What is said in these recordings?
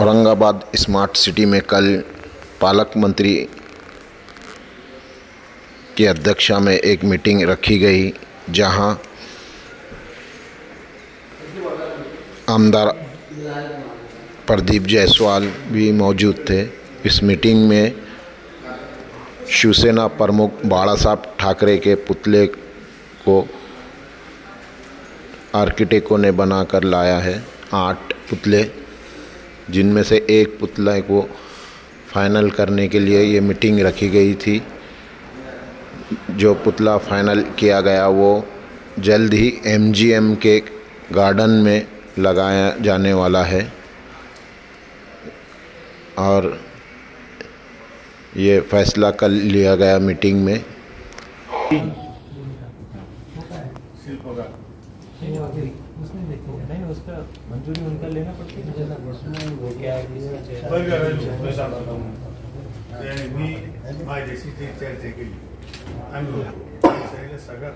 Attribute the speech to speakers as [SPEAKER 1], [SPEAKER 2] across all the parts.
[SPEAKER 1] Aurangabad smart city में कल पालक मंत्री की अध्यक्षता में एक मीटिंग रखी गई, जहां आमदार प्रदीप जायसवाल भी मौजूद थे। इस मीटिंग में शिवसेना प्रमुख बाळासाहेब ठाकरे के पुतले को आर्किटेक्टों ने बनाकर लाया है। 8 पुतले, जिनमें से एक पुतले को फाइनल करने के लिए ये मीटिंग रखी गई थी। जो पुतला फाइनल किया गया वो जल्द ही MGM के गार्डन में लगाया जाने वाला है और ये फैसला कल लिया गया मीटिंग में।
[SPEAKER 2] नहीं, उसका मंजूरी उनका लेना पड़ती है। वो क्या है
[SPEAKER 3] मी माझ्याशी जी चर्चा केली आणि सगळ्यात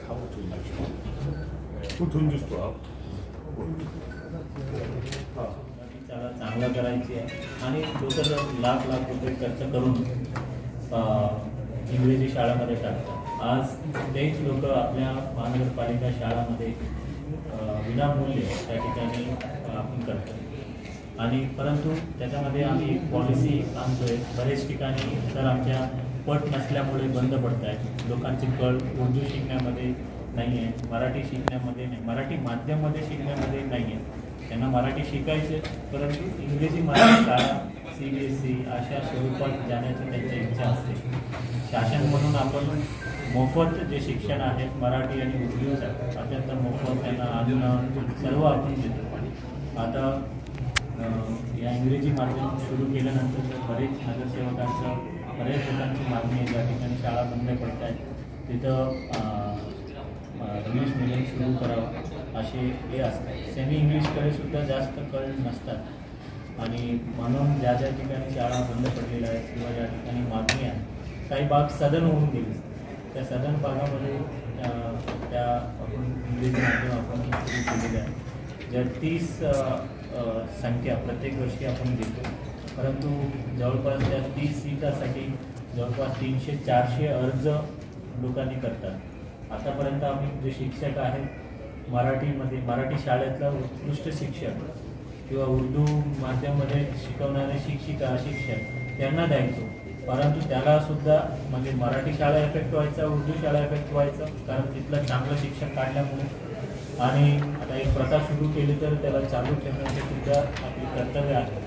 [SPEAKER 3] कुठून दिसतो
[SPEAKER 2] त्याला चांगला करायची आहे आणि लोक लाख रुपये खर्च करून इंग्रजी शाळांमध्ये टाकतात। आज तेच लोक आपल्या महानगरपालिका शाळांमध्ये विनामूल्य त्या ठिकाणी आपण करतो आणि परंतु त्याच्यामध्ये आम्ही पॉलिसी आणतोय। बरेच ठिकाणी तर आमच्या पट नसल्यामुळे बंद पडत आहे। लोकांची कळ उर्दू शिकण्यामध्ये नाही आहे, मराठी शिकण्यामध्ये नाही, मराठी माध्यमामध्ये शिकण्यामध्ये नाही आहे। त्यांना मराठी शिकायचे, परंतु इंग्रजी माध्यम शाळा CBSE अशा स्वरूपात जाण्याची त्यांची इच्छा असते। शासन म्हणून आपण मोफत जे शिक्षण आहे मराठी आणि उर्दूचं अत्यंत मोफत त्यांना आणणं सर्व आपण देतो। आता या इंग्रजी माध्यम सुरू केल्यानंतर बरेच नगरसेवकांचं बऱ्याच लोकांची मागणी आहे। ज्या ठिकाणी शाळा बंद पडत आहेत तिथं इंग्लिश मीडियम सुरू करावं असे हे असतात। सेमी इंग्लिशकडे सुद्धा जास्त कल नसतात आणि म्हणून ज्या ज्या ठिकाणी शाळा बंद पडलेल्या आहेत किंवा ज्या ठिकाणी मागणी आहे, काही भाग सदन होऊन गेले, त्या सदन भागामध्ये त्या आपण इंग्रजी माध्यम आपण सुरू केलेले आहे। ज्या 30 संख्या प्रत्येक वर्षी आपण घेतो, परंतु जवळपास त्या 30 सीटासाठी जवळपास 300-400 अर्ज लोकांनी करतात। आतापर्यंत आम्ही जे शिक्षक आहेत मराठी शाळेतला उत्कृष्ट शिक्षक किंवा उर्दू माध्यमामध्ये शिकवणारे शिक्षक त्यांना द्यायचो, परंतु त्याला सुद्धा म्हणजे मराठी शाळा इफेक्ट व्हायचा, उर्दू शाळा इफेक्ट व्हायचा, कारण तिथलं चांगलं शिक्षण काढल्यामुळे। आणि आता एक प्रथा सुरू केली तर त्याला चालू ठेवण्याचे सुद्धा आपले कर्तव्य आहे।